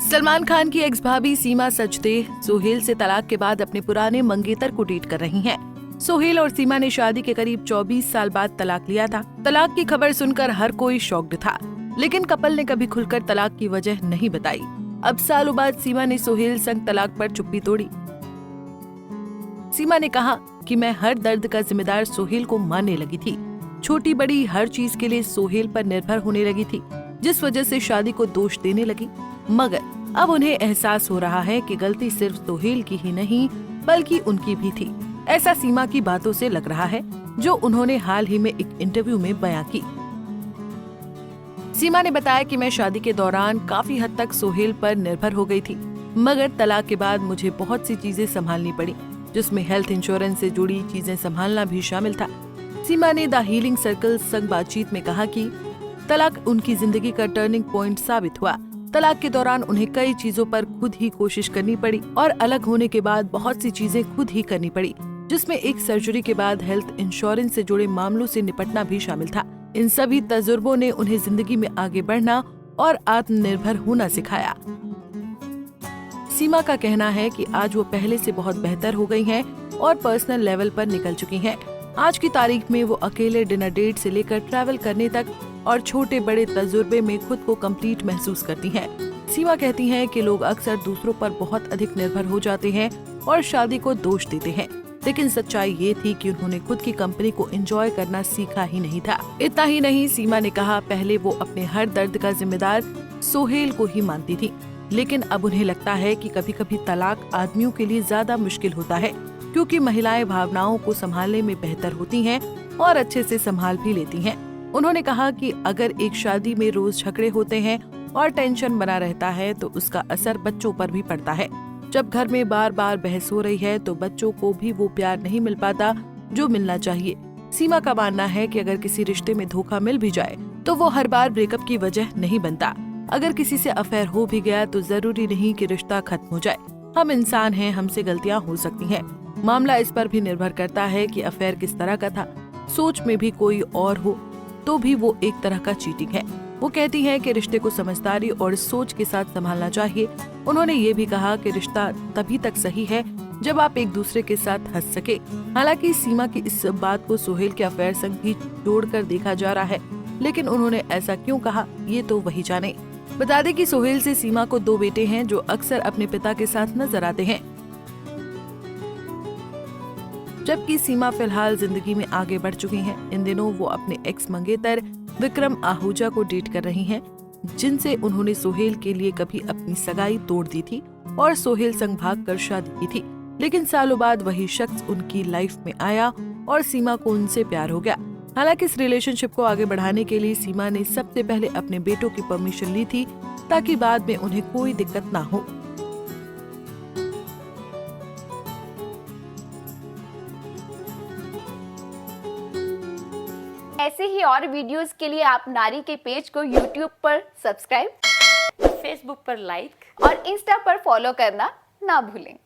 सलमान खान की एक्स भाभी सीमा सचदेव सोहेल से तलाक के बाद अपने पुराने मंगेतर को डेट कर रही हैं। सोहेल और सीमा ने शादी के करीब 24 साल बाद तलाक लिया था। तलाक की खबर सुनकर हर कोई शॉक्ड था, लेकिन कपल ने कभी खुलकर तलाक की वजह नहीं बताई। अब सालों बाद सीमा ने सोहेल संग तलाक पर चुप्पी तोड़ी। सीमा ने कहा कि मैं हर दर्द का जिम्मेदार सोहेल को मानने लगी थी। छोटी बड़ी हर चीज के लिए सोहेल पर निर्भर होने लगी थी, जिस वजह से शादी को दोष देने लगी। मगर अब उन्हें एहसास हो रहा है कि गलती सिर्फ सोहेल की ही नहीं बल्कि उनकी भी थी। ऐसा सीमा की बातों से लग रहा है, जो उन्होंने हाल ही में एक इंटरव्यू में बयां की। सीमा ने बताया कि मैं शादी के दौरान काफी हद तक सोहेल पर निर्भर हो गई थी, मगर तलाक के बाद मुझे बहुत सी चीजें संभालनी पड़ी, जिसमें हेल्थ इंश्योरेंस से जुड़ी चीजें संभालना भी शामिल था। सीमा ने द हीलिंग सर्कल संग बातचीत में कहा कि तलाक उनकी जिंदगी का टर्निंग पॉइंट साबित हुआ। तलाक के दौरान उन्हें कई चीजों पर खुद ही कोशिश करनी पड़ी और अलग होने के बाद बहुत सी चीजें खुद ही करनी पड़ी, जिसमें एक सर्जरी के बाद हेल्थ इंश्योरेंस से जुड़े मामलों से निपटना भी शामिल था। इन सभी तजुर्बों ने उन्हें जिंदगी में आगे बढ़ना और आत्मनिर्भर होना सिखाया। सीमा का कहना है कि आज वो पहले से बहुत बेहतर हो गई हैं और पर्सनल लेवल पर निकल चुकी हैं। आज की तारीख में वो अकेले डिनर डेट से लेकर ट्रैवल करने तक और छोटे बड़े तजुर्बे में खुद को कंप्लीट महसूस करती हैं। सीमा कहती हैं कि लोग अक्सर दूसरों पर बहुत अधिक निर्भर हो जाते हैं और शादी को दोष देते हैं, लेकिन सच्चाई ये थी कि उन्होंने खुद की कंपनी को एंजॉय करना सीखा ही नहीं था। इतना ही नहीं, सीमा ने कहा पहले वो अपने हर दर्द का जिम्मेदार सोहेल को ही मानती थी, लेकिन अब उन्हें लगता है कि कभी कभी तलाक आदमियों के लिए ज्यादा मुश्किल होता है, क्योंकि महिलाएं भावनाओं को संभालने में बेहतर होती हैं और अच्छे से संभाल भी लेती हैं। उन्होंने कहा कि अगर एक शादी में रोज झगड़े होते हैं और टेंशन बना रहता है तो उसका असर बच्चों पर भी पड़ता है। जब घर में बार बार बहस हो रही है तो बच्चों को भी वो प्यार नहीं मिल पाता जो मिलना चाहिए। सीमा का मानना है कि अगर किसी रिश्ते में धोखा मिल भी जाए तो वो हर बार ब्रेकअप की वजह नहीं बनता। अगर किसी से अफेयर हो भी गया तो जरूरी नहीं कि रिश्ता खत्म हो जाए। हम इंसान हैं, हमसे गलतियां हो सकती हैं। मामला इस पर भी निर्भर करता है कि अफेयर किस तरह का था। सोच में भी कोई और हो तो भी वो एक तरह का चीटिंग है। वो कहती हैं कि रिश्ते को समझदारी और सोच के साथ संभालना चाहिए। उन्होंने ये भी कहा कि रिश्ता तभी तक सही है जब आप एक दूसरे के साथ हंस सके। हालांकि सीमा की इस बात को सोहेल के अफेयर संग भी जोड़कर देखा जा रहा है, लेकिन उन्होंने ऐसा क्यों कहा ये तो वही जाने। बता दें कि सोहेल से सीमा को 2 बेटे हैं जो अक्सर अपने पिता के साथ नजर आते हैं, जबकि सीमा फिलहाल जिंदगी में आगे बढ़ चुकी हैं। इन दिनों वो अपने एक्स मंगेतर विक्रम आहूजा को डेट कर रही हैं, जिनसे उन्होंने सोहेल के लिए कभी अपनी सगाई तोड़ दी थी और सोहेल संग भागकर शादी की थी। लेकिन सालों बाद वही शख्स उनकी लाइफ में आया और सीमा को उनसे प्यार हो गया। हालांकि इस रिलेशनशिप को आगे बढ़ाने के लिए सीमा ने सबसे पहले अपने बेटों की परमिशन ली थी, ताकि बाद में उन्हें कोई दिक्कत ना हो। ऐसे ही और वीडियोस के लिए आप नारी के पेज को YouTube पर सब्सक्राइब, फेसबुक पर लाइक और इंस्टा पर फॉलो करना ना भूलें।